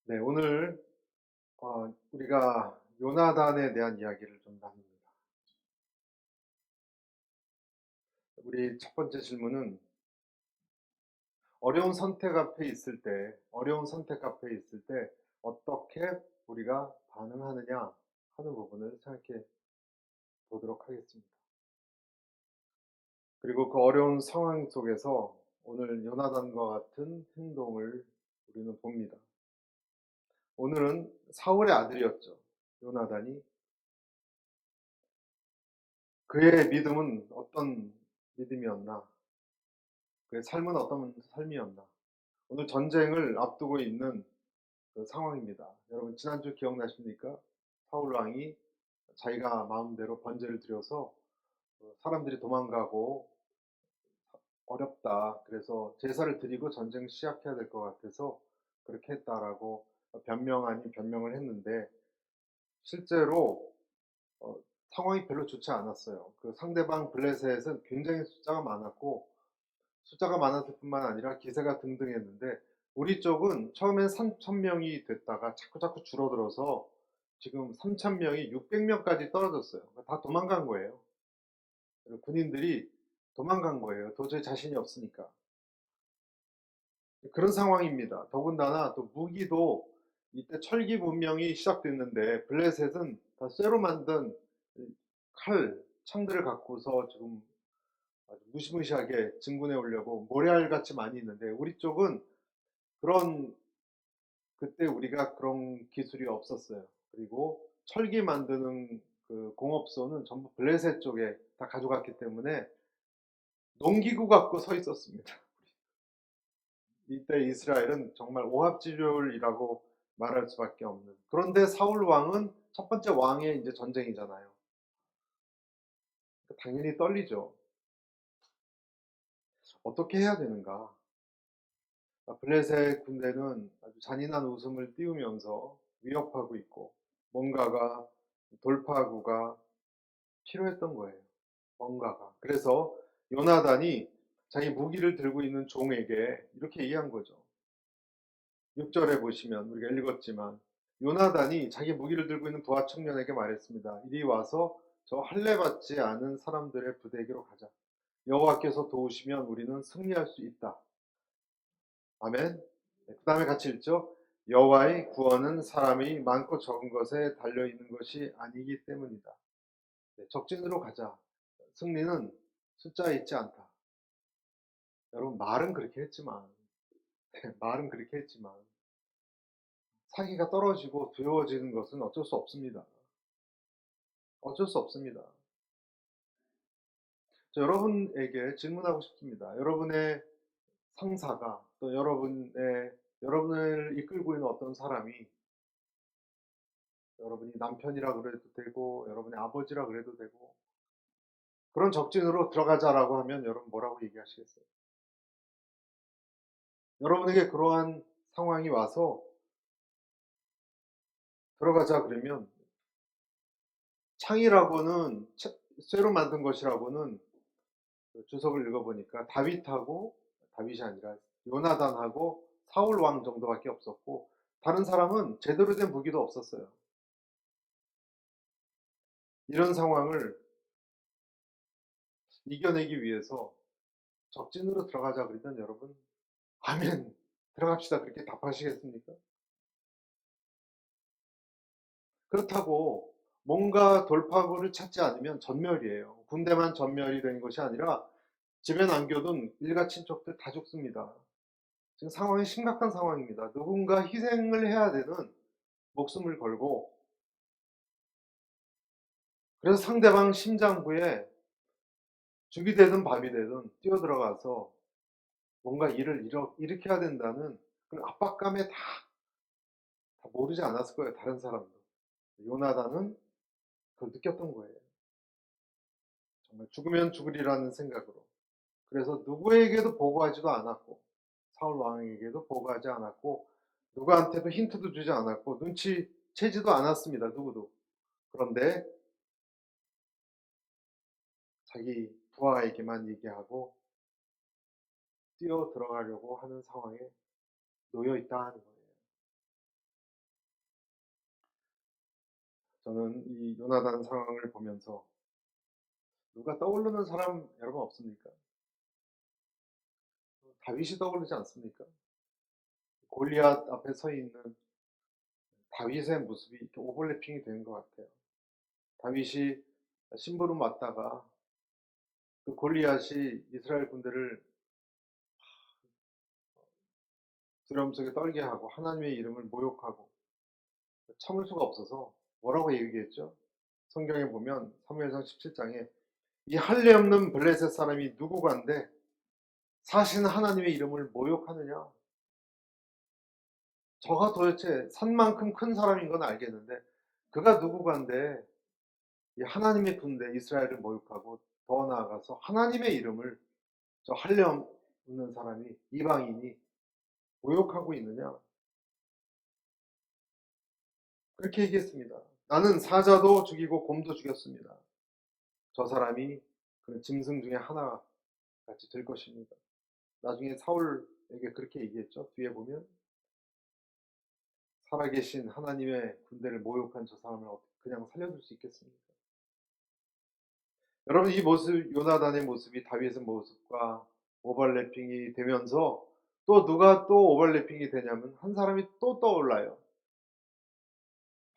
네, 오늘 우리가 요나단에 대한 이야기를 좀 나눕니다. 우리 첫 번째 질문은 어려운 선택 앞에 있을 때 어떻게 우리가 반응하느냐 하는 부분을 생각해 보도록 하겠습니다. 그리고 그 어려운 상황 속에서 오늘 요나단과 같은 행동을 우리는 봅니다. 오늘은 사울의 아들이었죠. 요나단이. 그의 믿음은 어떤 믿음이었나? 그의 삶은 어떤 삶이었나? 오늘 전쟁을 앞두고 있는 그 상황입니다. 여러분 지난주 기억나십니까? 사울 왕이 자기가 마음대로 번제를 드려서 사람들이 도망가고 어렵다. 그래서 제사를 드리고 전쟁 시작해야 될 것 같아서 그렇게 했다라고 변명 아닌 변명을 했는데 실제로 어, 상황이 별로 좋지 않았어요. 그 상대방 블레셋은 굉장히 숫자가 많았을 뿐만 아니라 기세가 등등했는데 우리 쪽은 처음엔 3,000명이 됐다가 자꾸자꾸 줄어들어서 지금 3,000명이 600명까지 떨어졌어요. 다 도망간 거예요. 군인들이 도망간 거예요. 도저히 자신이 없으니까. 그런 상황입니다. 더군다나 또 무기도 이때 철기 문명이 시작됐는데 블레셋은 다 쇠로 만든 창들을 갖고서 지금 아주 무시무시하게 진군해 오려고 모래알 같이 많이 있는데 우리 쪽은 그런 그때 우리가 그런 기술이 없었어요. 그리고 철기 만드는 그 공업소는 전부 블레셋 쪽에 다 가져갔기 때문에 농기구 갖고 서 있었습니다. 이때 이스라엘은 정말 오합지졸이라고 말할 수밖에 없는. 그런데 사울 왕은 첫 번째 왕의 이제 전쟁이잖아요. 당연히 떨리죠. 어떻게 해야 되는가? 블레셋 군대는 아주 잔인한 웃음을 띄우면서 위협하고 있고 뭔가가 돌파구가 필요했던 거예요. 뭔가가. 그래서 요나단이 자기 무기를 들고 있는 종에게 이렇게 얘기한 거죠. 6절에 보시면 우리가 읽었지만 요나단이 자기 무기를 들고 있는 부하 청년에게 말했습니다. 이리 와서 저 할례 받지 않은 사람들의 부대에게로 가자. 여호와께서 도우시면 우리는 승리할 수 있다. 아멘. 그 다음에 같이 읽죠. 여호와의 구원은 사람이 많고 적은 것에 달려 있는 것이 아니기 때문이다. 네, 적진으로 가자. 승리는 숫자에 있지 않다. 여러분 말은 그렇게 했지만 사기가 떨어지고 두려워지는 것은 어쩔 수 없습니다. 어쩔 수 없습니다. 여러분에게 질문하고 싶습니다. 여러분의 상사가 또 여러분을 이끌고 있는 어떤 사람이 여러분이 남편이라 그래도 되고 여러분의 아버지라 그래도 되고 그런 적진으로 들어가자라고 하면 여러분 뭐라고 얘기하시겠어요? 여러분에게 그러한 상황이 와서 들어가자 그러면 창이라고는 쇠로 만든 것이라고는 그 주석을 읽어보니까 다윗이 아니라 요나단하고 사울 왕 정도밖에 없었고 다른 사람은 제대로 된 무기도 없었어요. 이런 상황을 이겨내기 위해서 적진으로 들어가자 그러면 여러분 아멘 들어갑시다 그렇게 답하시겠습니까? 그렇다고 뭔가 돌파구를 찾지 않으면 전멸이에요. 군대만 전멸이 된 것이 아니라 집에 남겨둔 일가 친척들 다 죽습니다. 지금 상황이 심각한 상황입니다. 누군가 희생을 해야 되는 목숨을 걸고 그래서 상대방 심장부에 죽이 되든 밥이 되든 뛰어들어가서 뭔가 일을 일으켜야 된다는 그런 압박감에 다 모르지 않았을 거예요. 다른 사람도. 요나단은 그걸 느꼈던 거예요. 정말 죽으면 죽으리라는 생각으로. 그래서 누구에게도 보고하지도 않았고 사울 왕에게도 보고하지 않았고 누구한테도 힌트도 주지 않았고 눈치채지도 않았습니다. 누구도. 그런데 자기 부하에게만 얘기하고 뛰어 들어가려고 하는 상황에 놓여 있다 하는 거예요. 저는 이 요나단 상황을 보면서 누가 떠오르는 사람 여러분 없습니까? 다윗이 떠오르지 않습니까? 골리앗 앞에 서 있는 다윗의 모습이 이렇게 오버래핑이 되는 것 같아요. 다윗이 심부름 왔다가 그 골리앗이 이스라엘 군대를 두려움 속에 떨게 하고 하나님의 이름을 모욕하고 참을 수가 없어서 뭐라고 얘기했죠? 성경에 보면 사무엘상 17장에 이 할례 없는 블레셋 사람이 누구간데 사신 하나님의 이름을 모욕하느냐? 저가 도대체 산만큼 큰 사람인 건 알겠는데 그가 누구간데 이 하나님의 군대 이스라엘을 모욕하고 더 나아가서 하나님의 이름을 저 할례 없는 사람이 이방인이 모욕하고 있느냐? 그렇게 얘기했습니다. 나는 사자도 죽이고 곰도 죽였습니다. 저 사람이 그 짐승 중에 하나 같이 될 것입니다. 나중에 사울에게 그렇게 얘기했죠. 뒤에 보면 살아계신 하나님의 군대를 모욕한 저 사람을 그냥 살려둘 수 있겠습니까? 여러분 이 모습 요나단의 모습이 다윗의 모습과 오버래핑이 되면서 또 누가 또 오버래핑이 되냐면 한 사람이 또 떠올라요.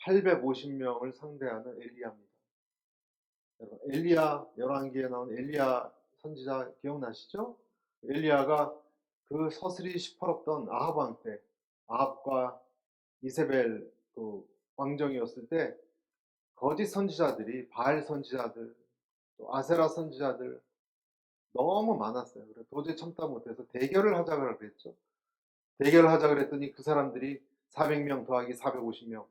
850명을 상대하는 엘리야입니다. 여러분 엘리야 열왕기에 나온 엘리야 선지자 기억나시죠? 엘리야가 그 서슬이 시퍼렇던 아합 왕 때 아합과 이세벨 그 왕정이었을 때 거짓 선지자들이 바알 선지자들 또 아세라 선지자들 너무 많았어요. 그래서 도저히 참다 못해서 대결을 하자 그랬죠. 대결을 하자 그랬더니 그 사람들이 400명 더하기 450명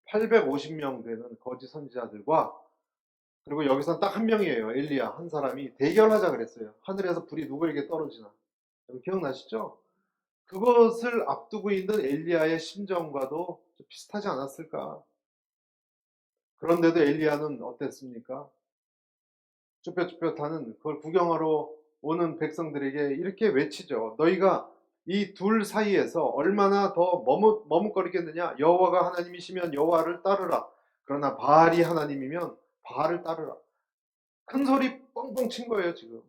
850명 되는 거짓 선지자들과 그리고 여기선 딱 한 명이에요. 엘리야 한 사람이 대결하자 그랬어요. 하늘에서 불이 누구에게 떨어지나. 여러분 기억나시죠? 그것을 앞두고 있는 엘리야의 심정과도 좀 비슷하지 않았을까? 그런데도 엘리야는 어땠습니까? 쭈뼛쭈뼛하는 그걸 구경하러 오는 백성들에게 이렇게 외치죠. 너희가 이 둘 사이에서 얼마나 더 머뭇거리겠느냐? 여호와가 하나님이시면 여호와를 따르라. 그러나 바알이 하나님이면 바알을 따르라. 큰 소리 뻥뻥 친 거예요 지금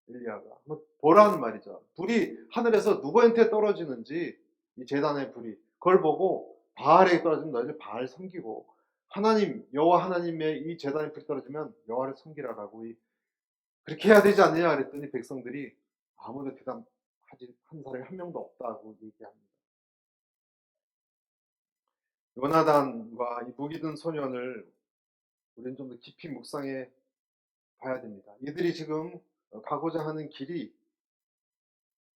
엘리야가. 한번 보라는 말이죠. 불이 하늘에서 누구한테 떨어지는지 이 제단의 불이 그걸 보고 바알에게 떨어지면 너희들 바알 섬기고 하나님 여호와 하나님의 이 제단의 불이 떨어지면 여호와를 섬기라라고 그렇게 해야 되지 않느냐 그랬더니 백성들이 아무도 대답하지 한 사람이 한 명도 없다고 얘기합니다. 요나단과 이 무기 든 소년을 우리는 좀 더 깊이 묵상해 봐야 됩니다. 이들이 지금 가고자 하는 길이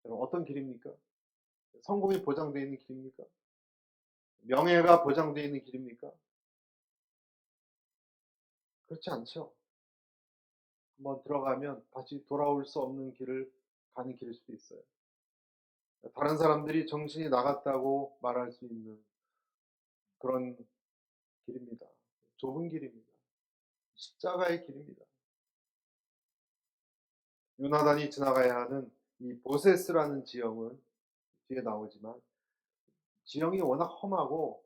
어떤 길입니까? 성공이 보장되어 있는 길입니까? 명예가 보장되어 있는 길입니까? 그렇지 않죠. 한번 들어가면 다시 돌아올 수 없는 길을 가는 길일 수도 있어요. 다른 사람들이 정신이 나갔다고 말할 수 있는 그런 길입니다. 좁은 길입니다. 십자가의 길입니다. 요나단이 지나가야 하는 이 보세스라는 지형은 뒤에 나오지만 지형이 워낙 험하고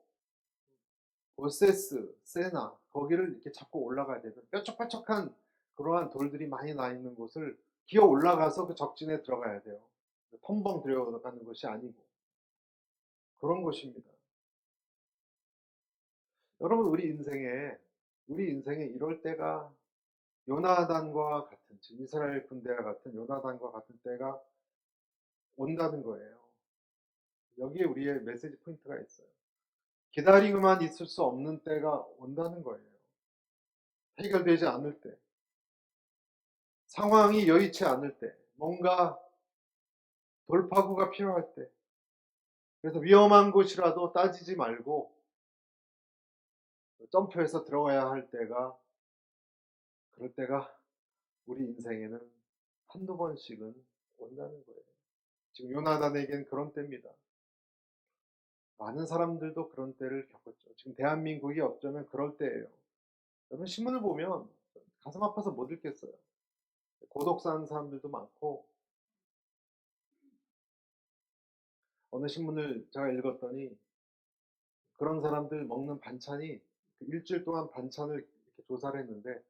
보세스, 세나 거기를 이렇게 잡고 올라가야 되는 뾰족뾰족한 그러한 돌들이 많이 나 있는 곳을 기어 올라가서 그 적진에 들어가야 돼요. 텀벙 들어가는 것이 아니고 그런 곳입니다. 여러분 우리 인생에 이럴 때가 요나단과 같은 즉 이스라엘 군대와 같은 요나단과 같은 때가 온다는 거예요. 여기에 우리의 메시지 포인트가 있어요. 기다리고만 있을 수 없는 때가 온다는 거예요. 해결되지 않을 때, 상황이 여의치 않을 때, 뭔가 돌파구가 필요할 때, 그래서 위험한 곳이라도 따지지 말고 점프해서 들어가야 할 때가, 그럴 때가 우리 인생에는 한두 번씩은 온다는 거예요. 지금 요나단에겐 그런 때입니다. 많은 사람들도 그런 때를 겪었죠. 지금 대한민국이 어쩌면 그럴 때예요. 여러분 신문을 보면 가슴 아파서 못 읽겠어요. 고독사하는 사람들도 많고 어느 신문을 제가 읽었더니 그런 사람들 먹는 반찬이 그 일주일 동안 반찬을 이렇게 조사를 했는데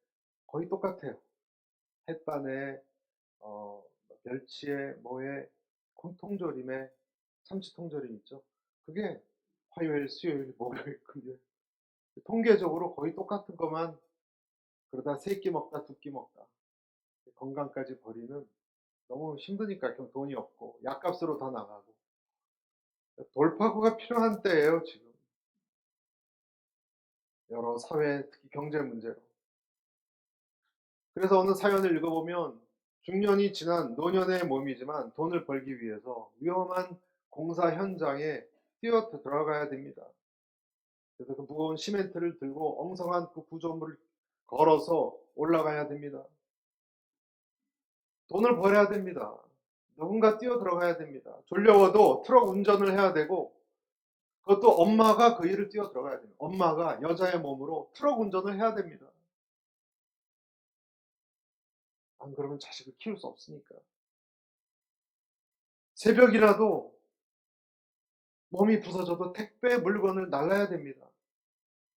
거의 똑같아요. 햇반에 멸치에 뭐에 통조림에 참치 통조림 있죠. 그게 화요일, 수요일, 목요일, 금요일 통계적으로 거의 똑같은 것만 그러다 3끼 먹다 2끼 먹다 건강까지 버리는 너무 힘드니까 돈이 없고 약값으로 다 나가고 돌파구가 필요한 때예요 지금. 여러 사회 특히 경제 문제로. 그래서 어느 사연을 읽어보면 중년이 지난 노년의 몸이지만 돈을 벌기 위해서 위험한 공사 현장에 뛰어 들어가야 됩니다. 그래서 그 무거운 시멘트를 들고 엉성한 그 구조물을 걸어서 올라가야 됩니다. 돈을 벌어야 됩니다. 누군가 뛰어 들어가야 됩니다. 졸려워도 트럭 운전을 해야 되고 그것도 엄마가 그 일을 뛰어 들어가야 됩니다. 엄마가 여자의 몸으로 트럭 운전을 해야 됩니다. 안 그러면 자식을 키울 수 없으니까. 새벽이라도 몸이 부서져도 택배 물건을 날라야 됩니다.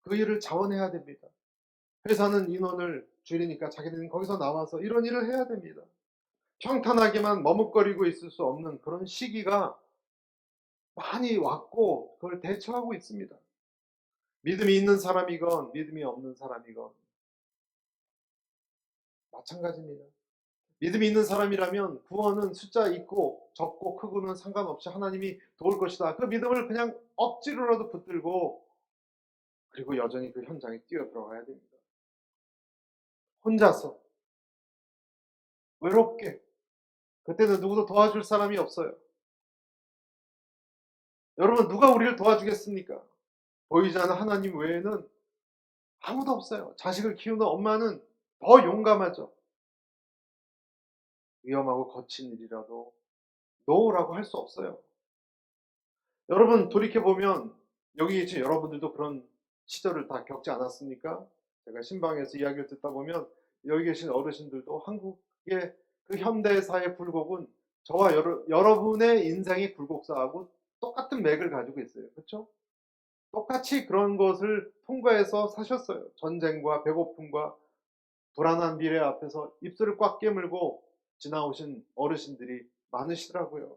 그 일을 자원해야 됩니다. 회사는 인원을 줄이니까 자기들은 거기서 나와서 이런 일을 해야 됩니다. 평탄하게만 머뭇거리고 있을 수 없는 그런 시기가 많이 왔고 그걸 대처하고 있습니다. 믿음이 있는 사람이건 믿음이 없는 사람이건 마찬가지입니다. 믿음이 있는 사람이라면 구원은 숫자 있고 적고 크고는 상관없이 하나님이 도울 것이다. 그 믿음을 그냥 억지로라도 붙들고 그리고 여전히 그 현장에 뛰어 들어가야 됩니다. 혼자서 외롭게 그때는 누구도 도와줄 사람이 없어요. 여러분 누가 우리를 도와주겠습니까? 보이지 않는 하나님 외에는 아무도 없어요. 자식을 키우는 엄마는 더 용감하죠. 위험하고 거친 일이라도 노라고 할 수 없어요. 여러분 돌이켜보면 여기 계신 여러분들도 그런 시절을 다 겪지 않았습니까? 제가 신방에서 이야기를 듣다 보면 여기 계신 어르신들도 한국의 그 현대사의 굴곡은 저와 여러분의 인생의 굴곡사하고 똑같은 맥을 가지고 있어요. 그렇죠? 똑같이 그런 것을 통과해서 사셨어요. 전쟁과 배고픔과 불안한 미래 앞에서 입술을 꽉 깨물고 지나오신 어르신들이 많으시더라고요.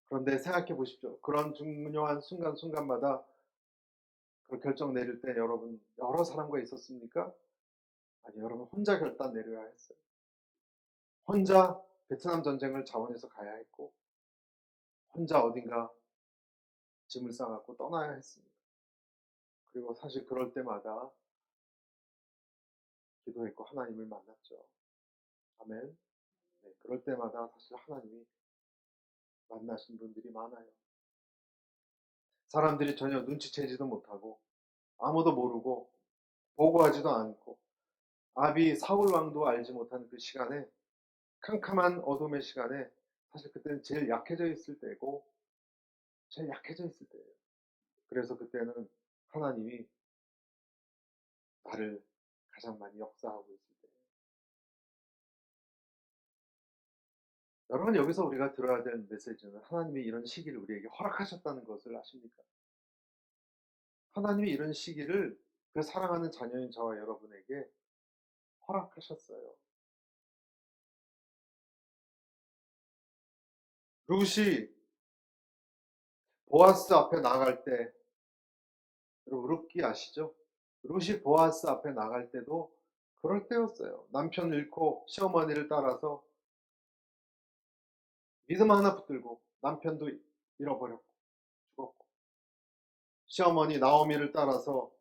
그런데 생각해 보십시오. 그런 중요한 순간순간마다 그 결정 내릴 때 여러분 여러 사람과 있었습니까? 아니, 여러분 혼자 결단 내려야 했어요. 혼자 베트남 전쟁을 자원해서 가야 했고 혼자 어딘가 짐을 싸갖고 떠나야 했습니다. 그리고 사실 그럴 때마다 기도했고 하나님을 만났죠. 아멘. 네, 그럴 때마다 사실 하나님이 만나신 분들이 많아요. 사람들이 전혀 눈치채지도 못하고 아무도 모르고 보고하지도 않고 아비 사울 왕도 알지 못하는 그 시간에 캄캄한 어둠의 시간에 사실 그때는 제일 약해져 있을 때고 제일 약해져 있을 때예요. 그래서 그때는 하나님이 나를 가장 많이 역사하고 있을 때예요. 여러분 여기서 우리가 들어야 될 메시지는 하나님이 이런 시기를 우리에게 허락하셨다는 것을 아십니까? 하나님이 이런 시기를 그 사랑하는 자녀인 저와 여러분에게 허락하셨어요. 룻이 보아스 앞에 나갈 때 여러분 룻기 아시죠? 룻이 보아스 앞에 나갈 때도 그럴 때였어요. 남편 잃고 시어머니를 따라서 믿음 하나 붙들고 남편도 잃어버렸고 죽었고 시어머니 나오미를 따라서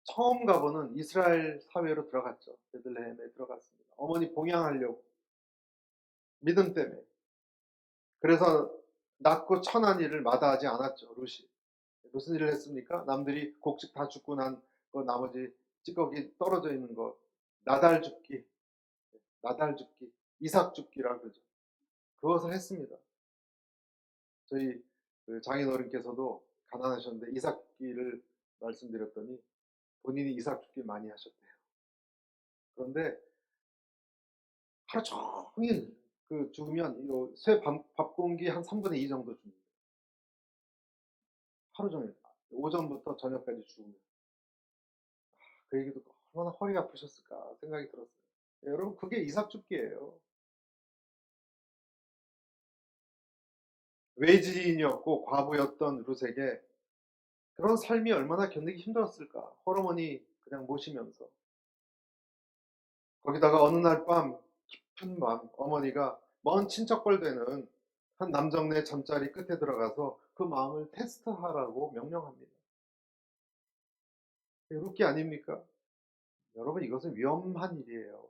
처음 가보는 이스라엘 사회로 들어갔죠. 베들레헴에 들어갔습니다. 어머니 봉양하려고 믿음 때문에. 그래서 낳고 천한 일을 마다하지 않았죠. 룻이. 무슨 일을 했습니까? 남들이 곡식 다 죽고 난 거 나머지 찌꺼기 떨어져 있는 거 나달 죽기, 나달 죽기, 이삭 죽기라 그러죠. 그것을 했습니다. 저희 그 장인어른께서도 가난하셨는데 이삭 죽기를 말씀드렸더니 본인이 이삭 죽기 많이 하셨대요. 그런데 하루 종일 그 죽으면 쇠 밥 공기 한 3분의 2 정도 줍니다. 하루 종일. 오전부터 저녁까지 죽으면. 그 얘기 듣고 얼마나 허리 아프셨을까 생각이 들었어요. 여러분, 그게 이삭줍기예요. 외지인이었고 과부였던 룻에게 그런 삶이 얼마나 견디기 힘들었을까. 호르몬이 그냥 모시면서. 거기다가 어느 날 밤, 깊은 밤, 어머니가 먼 친척벌 되는 한 남정네 잠자리 끝에 들어가서 그 마음을 테스트하라고 명령합니다. 룻기 아닙니까? 여러분, 이것은 위험한 일이에요.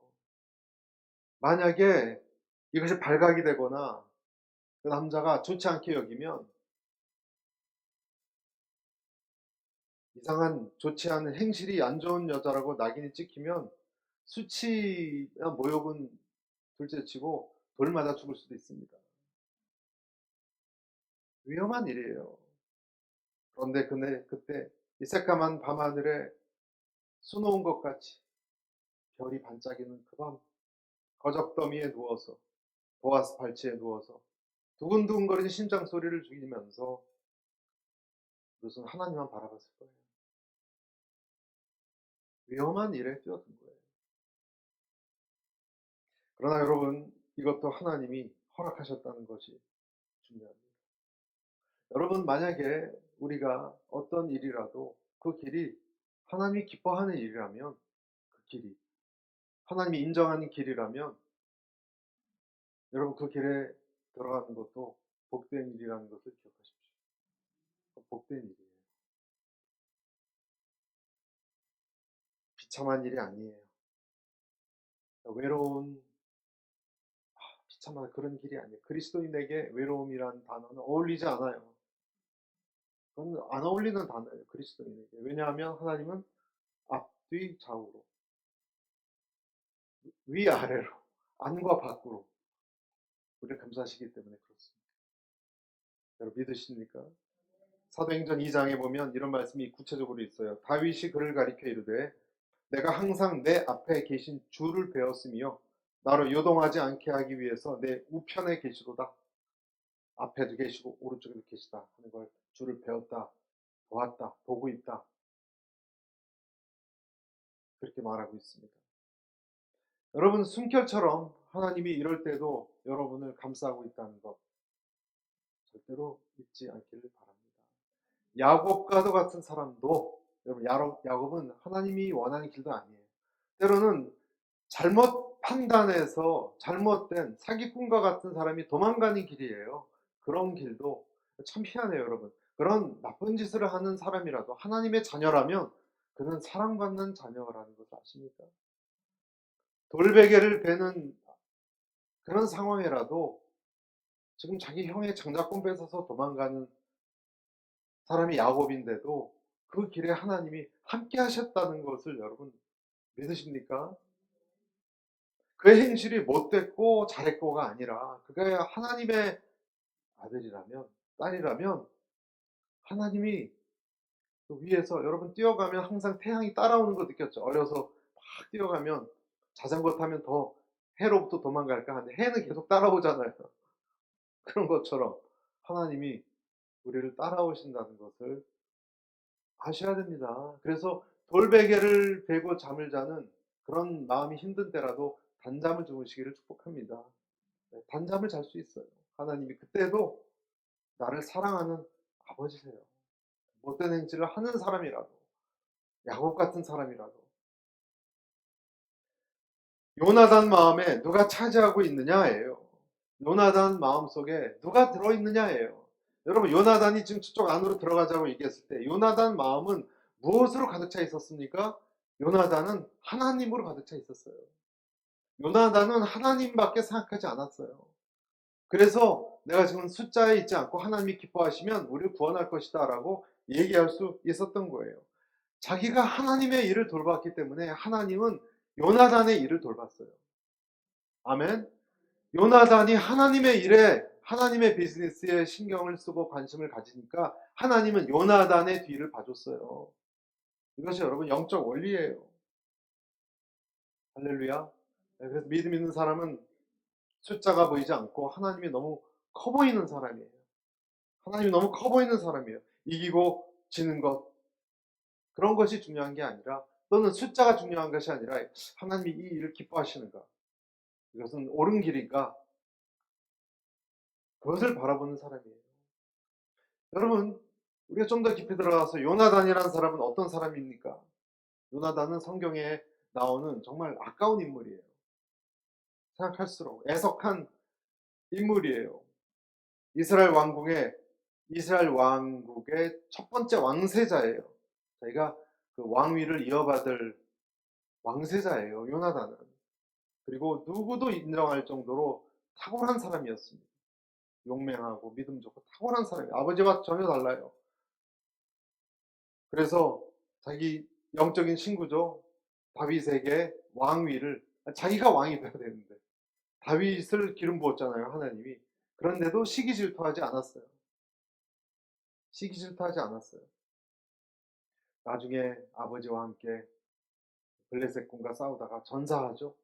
만약에 이것이 발각이 되거나 그 남자가 좋지 않게 여기면, 이상한 좋지 않은 행실이 안 좋은 여자라고 낙인이 찍히면 수치나 모욕은 둘째치고 돌 맞아 죽을 수도 있습니다. 위험한 일이에요. 그런데 그때 이 새까만 밤하늘에 수놓은 것 같이 별이 반짝이는 그 밤, 거적더미에 누워서, 보아스 발치에 누워서 두근두근거리는 심장 소리를 죽이면서 무슨 하나님만 바라봤을 거예요. 위험한 일에 뛰어든 거예요. 그러나 여러분, 이것도 하나님이 허락하셨다는 것이 중요합니다. 여러분, 만약에 우리가 어떤 일이라도 그 길이 하나님이 기뻐하는 일이라면, 그 길이 하나님이 인정하는 길이라면, 여러분, 그 길에 들어가는 것도 복된 일이라는 것을 기억하십시오. 복된 일이에요. 비참한 일이 아니에요. 외로운, 비참한 그런 길이 아니에요. 그리스도인에게 외로움이라는 단어는 어울리지 않아요. 그건 안 어울리는 단어예요, 그리스도인에게. 왜냐하면 하나님은 앞뒤 좌우로, 위아래로, 안과 밖으로 우리를 감싸시기 때문에 그렇습니다. 여러분, 믿으십니까? 사도행전 2장에 보면 이런 말씀이 구체적으로 있어요. 다윗이 그를 가리켜 이르되 내가 항상 내 앞에 계신 주를 배웠으며 나로 요동하지 않게 하기 위해서 내 우편에 계시도다. 앞에도 계시고 오른쪽에도 계시다 하는 걸 주를 배웠다, 보았다, 보고 있다, 그렇게 말하고 있습니다. 여러분, 숨결처럼 하나님이 이럴 때도 여러분을 감싸고 있다는 것 절대로 잊지 않기를 바랍니다. 야곱과도 같은 사람도, 여러분, 야곱은 하나님이 원하는 길도 아니에요. 때로는 잘못 판단해서 잘못된 사기꾼과 같은 사람이 도망가는 길이에요. 그런 길도 참 희한해요, 여러분. 그런 나쁜 짓을 하는 사람이라도 하나님의 자녀라면 그는 사랑받는 자녀라는 것을 아십니까? 돌베개를 베는 그런 상황이라도 지금 자기 형의 장자권 뺏어서 도망가는 사람이 야곱인데도 그 길에 하나님이 함께 하셨다는 것을 여러분 믿으십니까? 그 행실이 못됐고 잘했고가 아니라 그가 하나님의 아들이라면, 딸이라면 하나님이 그 위에서, 여러분 뛰어가면 항상 태양이 따라오는 거 느꼈죠? 어려서 막 뛰어가면 자전거 타면 더 해로부터 도망갈까 하는데 해는 계속 따라오잖아요. 그런 것처럼 하나님이 우리를 따라오신다는 것을 아셔야 됩니다. 그래서 돌베개를 베고 잠을 자는 그런 마음이 힘든 때라도 단잠을 주무시기를 축복합니다. 단잠을 잘 수 있어요. 하나님이 그때도 나를 사랑하는 아버지세요. 못된 행실을 하는 사람이라도, 야곱 같은 사람이라도, 요나단 마음에 누가 차지하고 있느냐예요. 요나단 마음속에 누가 들어있느냐예요. 여러분, 요나단이 지금 저쪽 안으로 들어가자고 얘기했을 때 요나단 마음은 무엇으로 가득 차 있었습니까? 요나단은 하나님으로 가득 차 있었어요. 요나단은 하나님밖에 생각하지 않았어요. 그래서 내가 지금 숫자에 있지 않고 하나님이 기뻐하시면 우리를 구원할 것이다 라고 얘기할 수 있었던 거예요. 자기가 하나님의 일을 돌봤기 때문에 하나님은 요나단의 일을 돌봤어요. 아멘. 요나단이 하나님의 일에, 하나님의 비즈니스에 신경을 쓰고 관심을 가지니까 하나님은 요나단의 뒤를 봐줬어요. 이것이 여러분 영적 원리예요. 할렐루야. 그래서 믿음 있는 사람은 숫자가 보이지 않고 하나님이 너무 커 보이는 사람이에요. 하나님이 너무 커 보이는 사람이에요. 이기고 지는 것, 그런 것이 중요한 게 아니라, 또는 숫자가 중요한 것이 아니라 하나님이 이 일을 기뻐하시는가, 이것은 옳은 길인가, 그것을 바라보는 사람이에요. 여러분, 우리가 좀 더 깊이 들어가서 요나단이라는 사람은 어떤 사람입니까? 요나단은 성경에 나오는 정말 아까운 인물이에요. 생각할수록 애석한 인물이에요. 이스라엘 왕국의 첫 번째 왕세자예요. 자기가 그 왕위를 이어받을 왕세자예요, 요나단은. 그리고 누구도 인정할 정도로 탁월한 사람이었습니다. 용맹하고 믿음 좋고 탁월한 사람이에요. 아버지와 전혀 달라요. 그래서 자기 영적인 친구죠, 다윗에게 왕위를, 자기가 왕이 돼야 되는데 다윗을 기름 부었잖아요, 하나님이. 그런데도 시기 질투하지 않았어요. 시기 질투하지 않았어요. 나중에 아버지와 함께 블레셋 군과 싸우다가 전사하죠.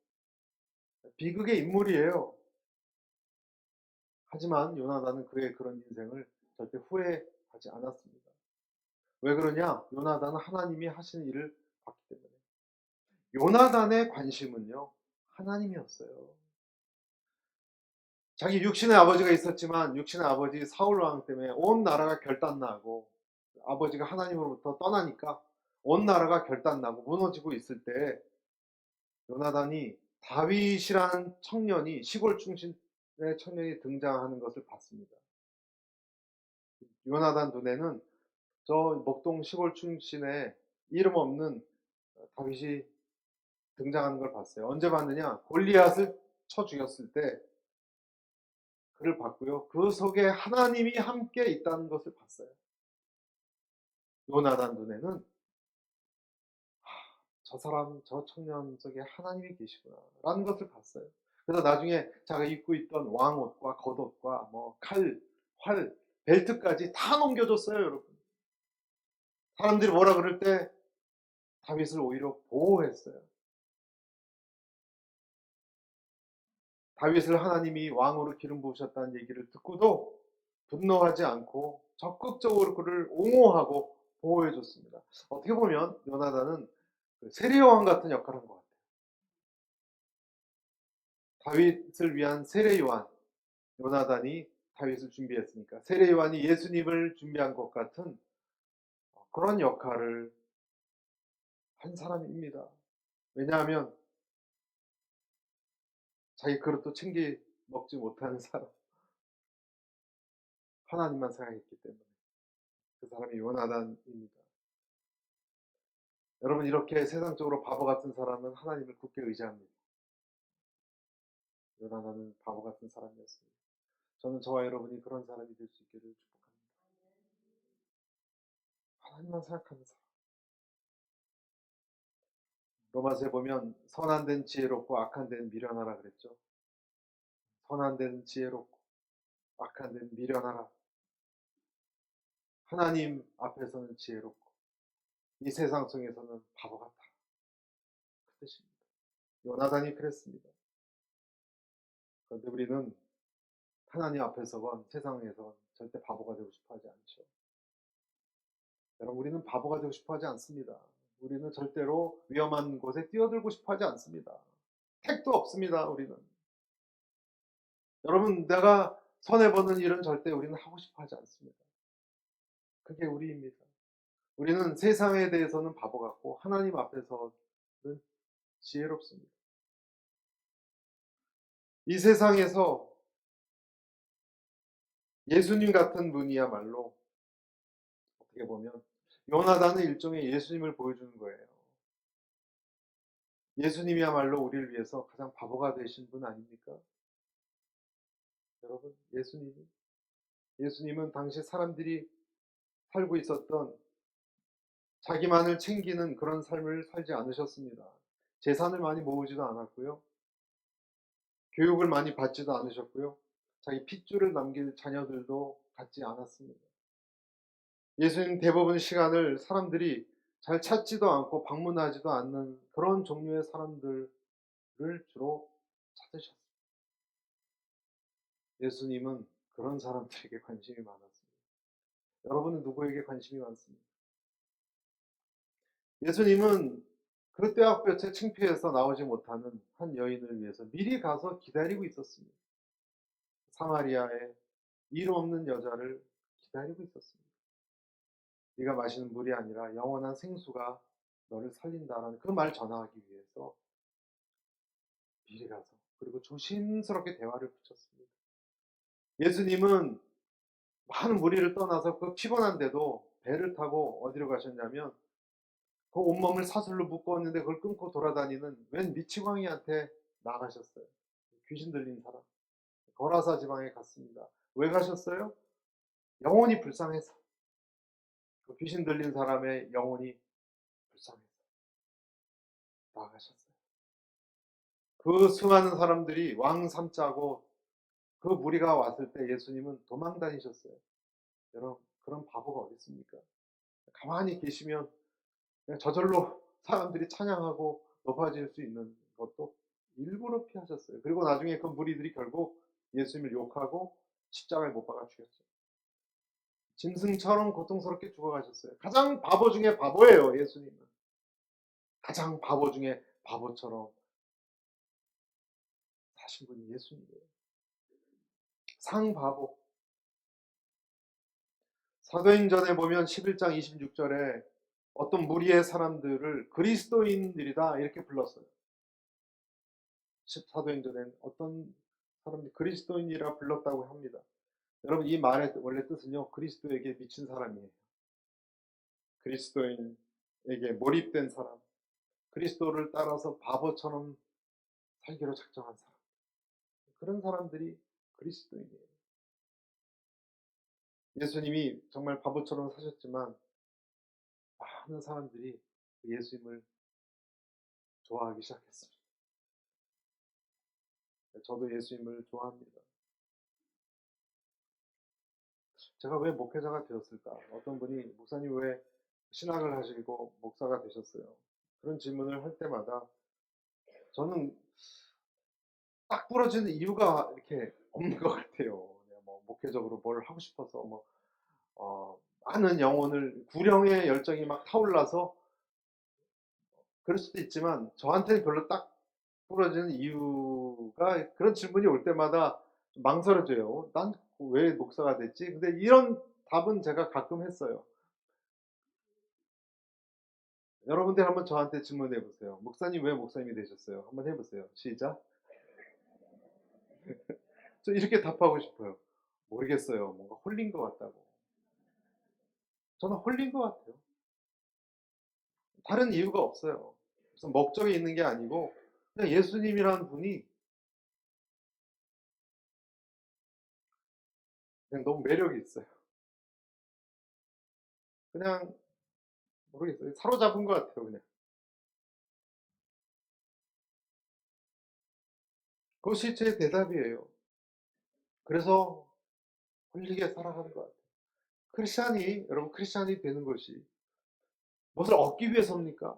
비극의 인물이에요. 하지만 요나단은 그의 그런 인생을 절대 후회하지 않았습니다. 왜 그러냐? 요나단은 하나님이 하시는 일을 봤기 때문에. 요나단의 관심은요, 하나님이었어요. 자기 육신의 아버지가 있었지만 육신의 아버지 사울 왕 때문에 온 나라가 결단나고, 아버지가 하나님으로부터 떠나니까 온 나라가 결단나고 무너지고 있을 때 요나단이 다윗이란 청년이, 시골 출신의 청년이 등장하는 것을 봤습니다. 요나단 눈에는 저 목동 시골 출신의 이름 없는 다윗이 등장하는 걸 봤어요. 언제 봤느냐? 골리앗을 쳐 죽였을 때 그를 봤고요. 그 속에 하나님이 함께 있다는 것을 봤어요. 요나단 눈에는 저 사람, 저 청년 속에 하나님이 계시구나 라는 것을 봤어요. 그래서 나중에 자기가 입고 있던 왕옷과 겉옷과 뭐 칼, 활, 벨트까지 다 넘겨줬어요, 여러분. 사람들이 뭐라 그럴 때 다윗을 오히려 보호했어요. 다윗을 하나님이 왕으로 기름 부으셨다는 얘기를 듣고도 분노하지 않고 적극적으로 그를 옹호하고 보호해 줬습니다. 어떻게 보면 요나단은 세례요한 같은 역할을 한 것 같아요. 다윗을 위한 세례요한, 요나단이 다윗을 준비했으니까 세례요한이 예수님을 준비한 것 같은 그런 역할을 한 사람입니다. 왜냐하면 자기 그릇도 챙겨 먹지 못하는 사람, 하나님만 생각했기 때문에. 그 사람이 요나단입니다. 여러분, 이렇게 세상적으로 바보 같은 사람은 하나님을 굳게 의지합니다. 요나단은 바보 같은 사람이었습니다. 저는 저와 여러분이 그런 사람이 될 수 있기를 축복합니다. 하나님만 생각하는 사람. 로마서에 보면 선한 데는 지혜롭고 악한 데는 미련하라 그랬죠. 선한 데는 지혜롭고 악한 데는 미련하라. 하나님 앞에서는 지혜롭고 이 세상 속에서는 바보 같다, 그 뜻입니다. 요나단이 그랬습니다. 그런데 우리는 하나님 앞에서건 세상에서건 절대 바보가 되고 싶어 하지 않죠. 여러분, 우리는 바보가 되고 싶어 하지 않습니다. 우리는 절대로 위험한 곳에 뛰어들고 싶어 하지 않습니다. 택도 없습니다, 우리는. 여러분, 내가 손해보는 일은 절대 우리는 하고 싶어 하지 않습니다. 그게 우리입니다. 우리는 세상에 대해서는 바보 같고 하나님 앞에서는 지혜롭습니다. 이 세상에서 예수님 같은 분이야말로 어떻게 보면 요나단은 일종의 예수님을 보여주는 거예요. 예수님이야말로 우리를 위해서 가장 바보가 되신 분 아닙니까? 여러분, 예수님은 당시 사람들이 살고 있었던 자기만을 챙기는 그런 삶을 살지 않으셨습니다. 재산을 많이 모으지도 않았고요. 교육을 많이 받지도 않으셨고요. 자기 핏줄을 남길 자녀들도 갖지 않았습니다. 예수님 대부분 시간을 사람들이 잘 찾지도 않고 방문하지도 않는 그런 종류의 사람들을 주로 찾으셨습니다. 예수님은 그런 사람들에게 관심이 많았습니다. 여러분은 누구에게 관심이 많습니까? 예수님은 그 떼약볕에 창피해서 나오지 못하는 한 여인을 위해서 미리 가서 기다리고 있었습니다. 사마리아의 일 없는 여자를 기다리고 있었습니다. 네가 마시는 물이 아니라 영원한 생수가 너를 살린다라는 그 말 전하기 위해서 미리 가서, 그리고 조심스럽게 대화를 붙였습니다. 예수님은 많은 무리를 떠나서 그 피곤한데도 배를 타고 어디로 가셨냐면 그 온몸을 사슬로 묶었는데 그걸 끊고 돌아다니는 웬 미치광이한테 나가셨어요. 귀신 들린 사람. 거라사 지방에 갔습니다. 왜 가셨어요? 영혼이 불쌍해서. 그 귀신 들린 사람의 영혼이 불쌍해서 나가셨어요. 그 수많은 사람들이 왕삼자고 그 무리가 왔을 때 예수님은 도망 다니셨어요. 여러분, 그런 바보가 어디 있습니까? 가만히 계시면 그냥 저절로 사람들이 찬양하고 높아질 수 있는 것도 일부러 피하셨어요. 그리고 나중에 그 무리들이 결국 예수님을 욕하고 십자가에 못 박아 죽였어요. 짐승처럼 고통스럽게 죽어가셨어요. 가장 바보 중에 바보예요, 예수님은. 가장 바보 중에 바보처럼 사신 분이 예수님이에요. 상바보. 사도행전에 보면 11장 26절에 어떤 무리의 사람들을 그리스도인들이다 이렇게 불렀어요. 사도행전엔 어떤 사람들이 그리스도인이라 불렀다고 합니다. 여러분, 이 말의 원래 뜻은요, 그리스도에게 미친 사람이에요. 그리스도인에게 몰입된 사람, 그리스도를 따라서 바보처럼 살기로 작정한 사람, 그런 사람들이 그리스도인이에요. 예수님이 정말 바보처럼 사셨지만 많은 사람들이 예수님을 좋아하기 시작했습니다. 저도 예수님을 좋아합니다. 제가 왜 목회자가 되었을까? 어떤 분이 목사님 왜 신학을 하시고 목사가 되셨어요? 그런 질문을 할 때마다 저는 딱 부러지는 이유가 이렇게 없는 것 같아요. 그냥 뭐 목회적으로 뭘 하고 싶어서 뭐 많은 영혼을 구령의 열정이 막 타올라서 그럴 수도 있지만 저한테는 별로 딱 부러지는 이유가, 그런 질문이 올 때마다 망설여져요. 난 왜 목사가 됐지? 근데 이런 답은 제가 가끔 했어요. 여러분들 한번 저한테 질문해 보세요. 목사님 왜 목사님이 되셨어요? 한번 해보세요. 시작. 저 이렇게 답하고 싶어요. 모르겠어요. 뭔가 홀린 것 같다고. 저는 홀린 것 같아요. 다른 이유가 없어요. 무슨 목적이 있는 게 아니고 그냥 예수님이라는 분이 그냥 너무 매력이 있어요. 그냥 모르겠어요. 사로잡은 것 같아요. 그냥. 그것이 제 대답이에요. 그래서 홀리게 살아가는 것 같아요. 여러분, 크리스찬이 되는 것이 무엇을 얻기 위해서입니까?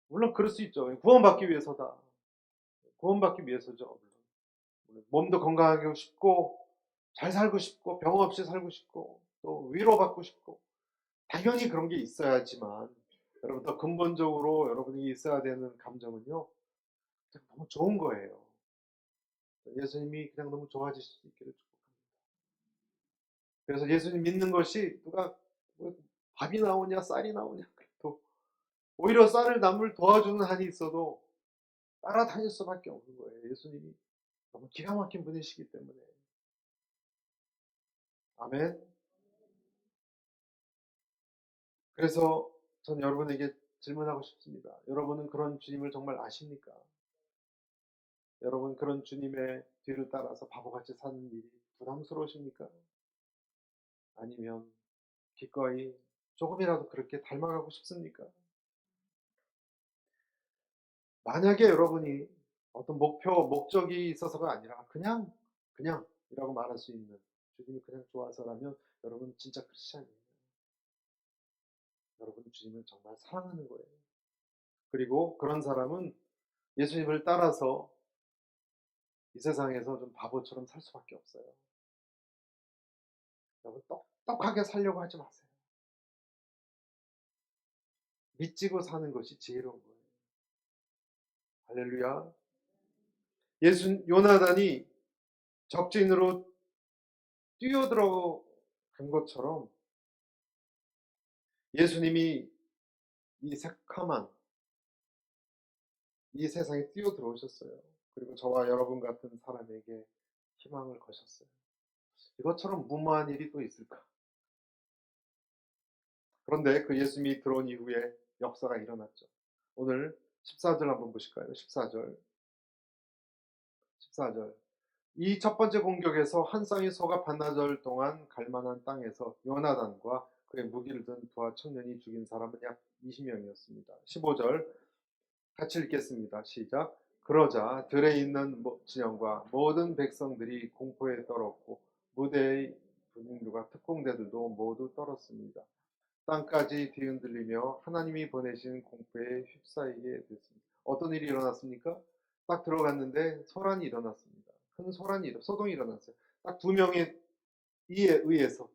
물론 그럴 수 있죠. 구원받기 위해서다. 구원받기 위해서죠. 물론 몸도 건강하고 싶고 잘 살고 싶고 병 없이 살고 싶고 또 위로받고 싶고 당연히 그런 게 있어야지만, 여러분, 더 근본적으로 여러분이 있어야 되는 감정은요, 너무 좋은 거예요. 예수님이 그냥 너무 좋아지실 수 있기를 축복합니다. 그래서 예수님 믿는 것이 누가 뭐 밥이 나오냐 쌀이 나오냐 그래도 오히려 쌀을 남을 도와주는 한이 있어도 따라다닐 수밖에 없는 거예요. 예수님이 너무 기가 막힌 분이시기 때문에. 아멘. 그래서 전 여러분에게 질문하고 싶습니다. 여러분은 그런 주님을 정말 아십니까? 여러분, 그런 주님의 뒤를 따라서 바보같이 사는 일이 부담스러우십니까? 아니면 기꺼이 조금이라도 그렇게 닮아가고 싶습니까? 만약에 여러분이 어떤 목적이 있어서가 아니라 그냥이라고 말할 수 있는 주님이 그냥 좋아서라면 여러분 진짜 크리스찬이에요. 여러분 주님을 정말 사랑하는 거예요. 그리고 그런 사람은 예수님을 따라서 이 세상에서 좀 바보처럼 살 수밖에 없어요. 여러분, 똑똑하게 살려고 하지 마세요. 빚지고 사는 것이 지혜로운 거예요. 할렐루야. 요나단이 적진으로 뛰어들어간 것처럼 예수님이 이 새카만 이 세상에 뛰어들어오셨어요. 그리고 저와 여러분 같은 사람에게 희망을 거셨어요. 이것처럼 무모한 일이 또 있을까? 그런데 그 예수님이 들어온 이후에 역사가 일어났죠. 오늘 14절 한번 보실까요? 14절. 14절. 이 첫 번째 공격에서 한 쌍의 소가 반나절 동안 갈만한 땅에서 요나단과 그의 무기를 든 부하 청년이 죽인 사람은 약 20명이었습니다. 15절 같이 읽겠습니다. 시작. 그러자 들에 있는 진영과 모든 백성들이 공포에 떨었고 무대의 분인들과 특공대들도 모두 떨었습니다. 땅까지 뒤흔들리며 하나님이 보내신 공포에 휩싸이게 됐습니다. 어떤 일이 일어났습니까? 딱 들어갔는데 소란이 일어났습니다. 큰 소동이 일어났어요. 딱 두 명의 이에 의해서.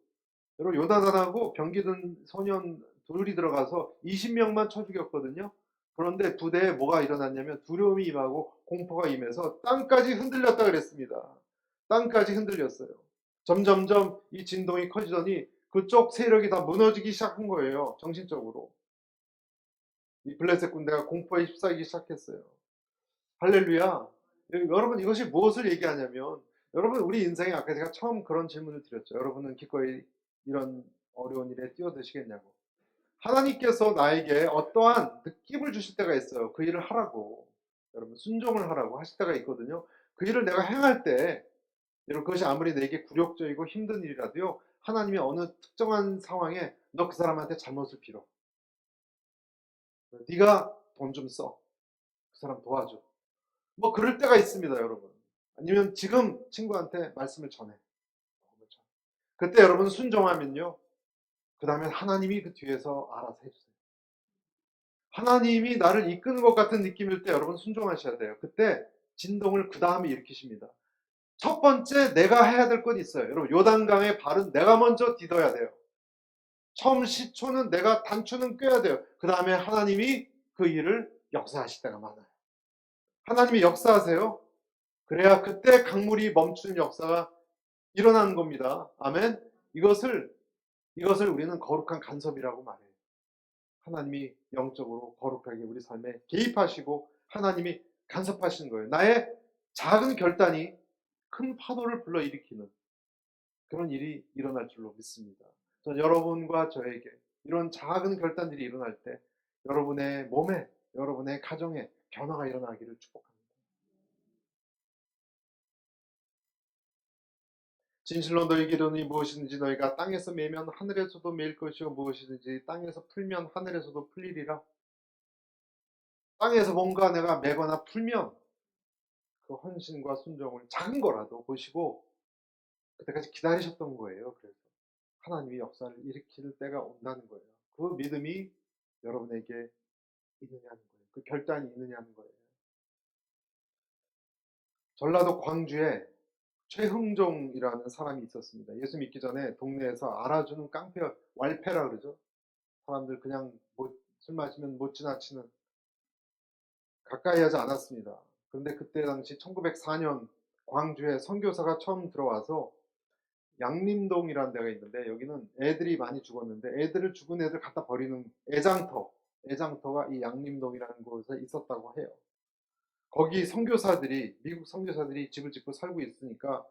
여러분 요나단하고 병기든 소년 둘이 들어가서 20명만 쳐 죽였거든요. 그런데 부대에 뭐가 일어났냐면 두려움이 임하고 공포가 임해서 땅까지 흔들렸다 그랬습니다. 땅까지 흔들렸어요. 점점점 이 진동이 커지더니 그쪽 세력이 다 무너지기 시작한 거예요. 정신적으로. 이 블레셋 군대가 공포에 휩싸이기 시작했어요. 할렐루야. 여러분 이것이 무엇을 얘기하냐면 여러분 우리 인생에 아까 제가 처음 그런 질문을 드렸죠. 여러분은 기꺼이 이런 어려운 일에 뛰어드시겠냐고. 하나님께서 나에게 어떠한 느낌을 주실 때가 있어요. 그 일을 하라고. 여러분 순종을 하라고 하실 때가 있거든요. 그 일을 내가 행할 때 여러분 그것이 아무리 내게 굴욕적이고 힘든 일이라도요. 하나님이 어느 특정한 상황에 너 그 사람한테 잘못을 빌어. 네가 돈 좀 써. 그 사람 도와줘. 뭐 그럴 때가 있습니다, 여러분. 아니면 지금 친구한테 말씀을 전해. 그때 여러분 순종하면요. 그 다음에 하나님이 그 뒤에서 알아서 해주세요. 하나님이 나를 이끄는 것 같은 느낌일 때 여러분 순종하셔야 돼요. 그때 진동을 그 다음에 일으키십니다. 첫 번째 내가 해야 될 건 있어요. 여러분 요단강의 발은 내가 먼저 디뎌야 돼요. 처음 시초는 내가 단추는 꿰야 돼요. 그 다음에 하나님이 그 일을 역사하실 때가 많아요. 하나님이 역사하세요. 그래야 그때 강물이 멈추는 역사가 일어나는 겁니다. 아멘. 이것을 우리는 거룩한 간섭이라고 말해요. 하나님이 영적으로 거룩하게 우리 삶에 개입하시고 하나님이 간섭하시는 거예요. 나의 작은 결단이 큰 파도를 불러일으키는 그런 일이 일어날 줄로 믿습니다. 저는 여러분과 저에게 이런 작은 결단들이 일어날 때 여러분의 몸에, 여러분의 가정에 변화가 일어나기를 축복합니다. 진실로 너희 기름이 무엇이든지 너희가 땅에서 매면 하늘에서도 매일 것이요 무엇이든지 땅에서 풀면 하늘에서도 풀리리라. 땅에서 뭔가 내가 매거나 풀면 그 헌신과 순종을 작은 거라도 보시고 그때까지 기다리셨던 거예요. 그래서 하나님이 역사를 일으킬 때가 온다는 거예요. 그 믿음이 여러분에게 있느냐는 거예요. 그 결단이 있느냐는 거예요. 전라도 광주에 최흥종이라는 사람이 있었습니다. 예수 믿기 전에 동네에서 알아주는 깡패, 왈패라 그러죠. 사람들 그냥 술 마시면 못 지나치는, 가까이 하지 않았습니다. 그런데 그때 당시 1904년 광주에 선교사가 처음 들어와서 양림동이라는 데가 있는데 여기는 애들이 많이 죽었는데 애들을 죽은 애들 갖다 버리는 애장터가 이 양림동이라는 곳에 있었다고 해요. 거기 선교사들이, 미국 선교사들이 집을 짓고 살고 있으니까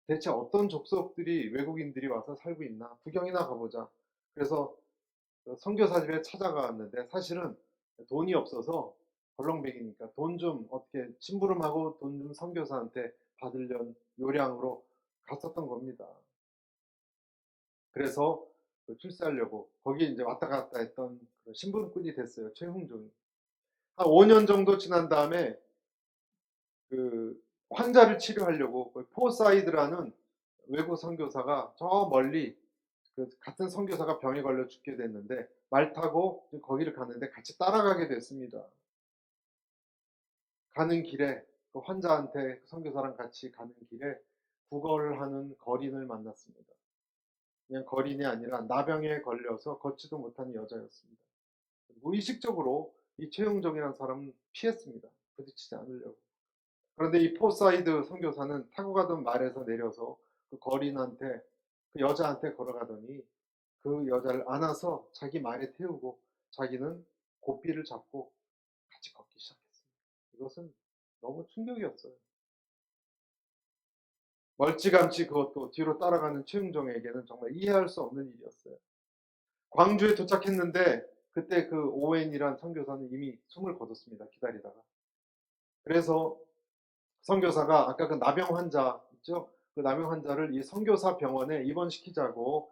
대체 어떤 족속들이, 외국인들이 와서 살고 있나 구경이나 가보자. 그래서 선교사 집에 찾아갔는데 사실은 돈이 없어서 벌렁뱅이니까 돈 좀 어떻게 심부름하고 돈 좀 선교사한테 받으려는 요량으로 갔었던 겁니다. 그래서 출세하려고 거기 이제 왔다 갔다 했던 신분꾼이 됐어요. 최흥종이. 한 5년 정도 지난 다음에 그 환자를 치료하려고 포사이드라는 외국 선교사가 저 멀리 그 같은 선교사가 병에 걸려 죽게 됐는데 말 타고 거기를 갔는데 같이 따라가게 됐습니다. 가는 길에 그 환자한테 그 선교사랑 같이 가는 길에 구걸을 하는 거린을 만났습니다. 그냥 거린이 아니라 나병에 걸려서 걷지도 못하는 여자였습니다. 무의식적으로 이 최영정이라는 사람은 피했습니다. 부딪히지 않으려고. 그런데 이 포사이드 선교사는 타고 가던 말에서 내려서 그 거린한테, 그 여자한테 걸어가더니 그 여자를 안아서 자기 말에 태우고 자기는 고삐를 잡고 같이 걷기 시작했습니다. 이것은 너무 충격이었어요. 멀찌감치 그것도 뒤로 따라가는 최은정에게는 정말 이해할 수 없는 일이었어요. 광주에 도착했는데 그때 그 오웬이란 선교사는 이미 숨을 거뒀습니다. 기다리다가. 그래서 선교사가 아까 그 나병 환자 있죠? 그 나병 환자를 이 선교사 병원에 입원시키자고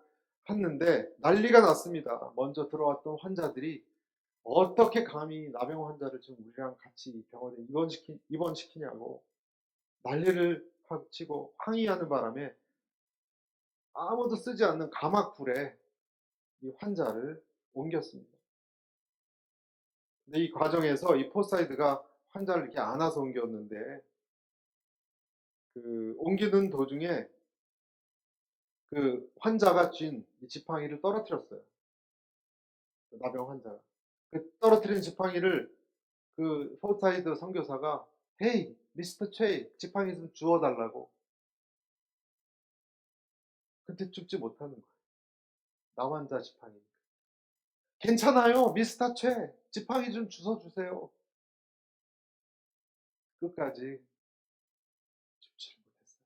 했는데 난리가 났습니다. 먼저 들어왔던 환자들이 어떻게 감히 나병 환자를 지금 우리랑 같이 병원에 입원시키냐고 난리를 치고 항의하는 바람에 아무도 쓰지 않는 가마굴에 이 환자를 옮겼습니다. 근데 이 과정에서 이 포사이드가 환자를 이렇게 안아서 옮겼는데 그 옮기는 도중에 그 환자가 쥔 지팡이를 떨어뜨렸어요. 그 나병 환자가. 그 떨어뜨린 지팡이를 그 포사이드 선교사가 헤이 미스터 최이 지팡이 좀 주워달라고. 근데 줍지 못하는 거예요. 나 환자 지팡이. 괜찮아요 미스터 최 지팡이 좀 주워주세요. 끝까지 줍지 못했어요.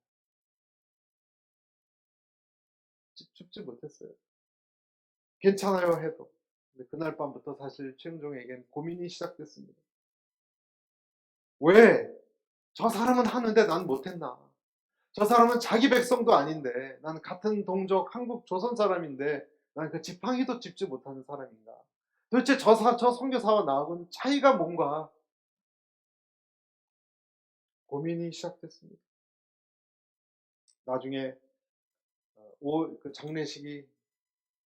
줍지 못했어요. 괜찮아요 해도. 근데 그날 밤부터 사실 최은종에겐 고민이 시작됐습니다. 왜? 저 사람은 하는데 난 못했나? 저 사람은 자기 백성도 아닌데, 난 같은 동족 한국 조선 사람인데, 난 그 지팡이도 짚지 못하는 사람인가? 도대체 저 선교사와 나하고는 차이가 뭔가? 고민이 시작됐습니다. 나중에 그 장례식이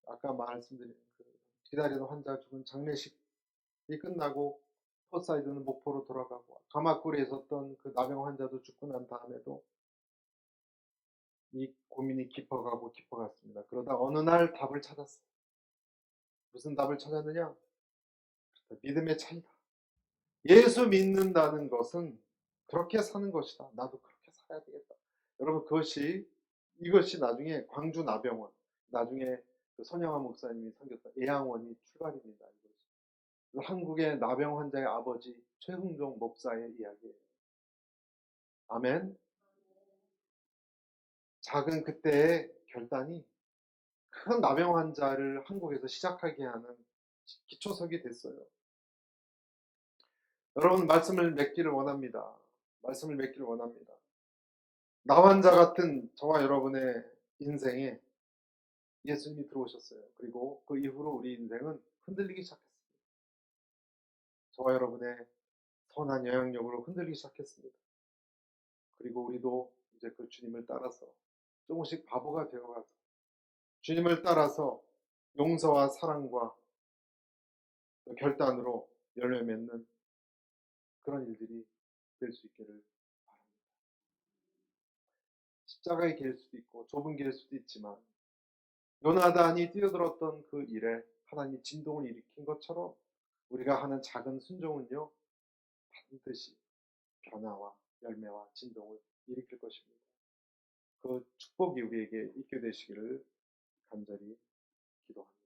아까 말씀드린 그 기다리는 환자 죽은 장례식이 끝나고 포사이드는 목포로 돌아가고 가마굴에 있었던 그 나병 환자도 죽고 난 다음에도 이 고민이 깊어가고 깊어갔습니다. 그러다 어느 날 답을 찾았어요. 무슨 답을 찾았느냐? 믿음의 차이다. 예수 믿는다는 것은 그렇게 사는 것이다. 나도 그렇게 살아야 되겠다. 여러분 이것이 나중에 광주 나병원, 나중에 그 손영하 목사님이 섬겼던 애양원이 출발입니다. 이것이. 한국의 나병 환자의 아버지 최흥종 목사의 이야기예요. 아멘. 작은 그때의 결단이 큰 나병 환자를 한국에서 시작하게 하는 기초석이 됐어요. 여러분 말씀을 맺기를 원합니다. 말씀을 맺기를 원합니다. 나 환자 같은 저와 여러분의 인생에 예수님이 들어오셨어요. 그리고 그 이후로 우리 인생은 흔들리기 시작했습니다. 저와 여러분의 선한 영향력으로 흔들리기 시작했습니다. 그리고 우리도 이제 그 주님을 따라서 조금씩 바보가 되어가서 주님을 따라서 용서와 사랑과 결단으로 열매 맺는 그런 일들이 될 수 있기를 바랍니다. 십자가의 길일 수도 있고 좁은 길일 수도 있지만 요나단이 뛰어들었던 그 일에 하나님이 진동을 일으킨 것처럼 우리가 하는 작은 순종은요 반드시 변화와 열매와 진동을 일으킬 것입니다. 그 축복이 우리에게 있게 되시기를 간절히 기도합니다.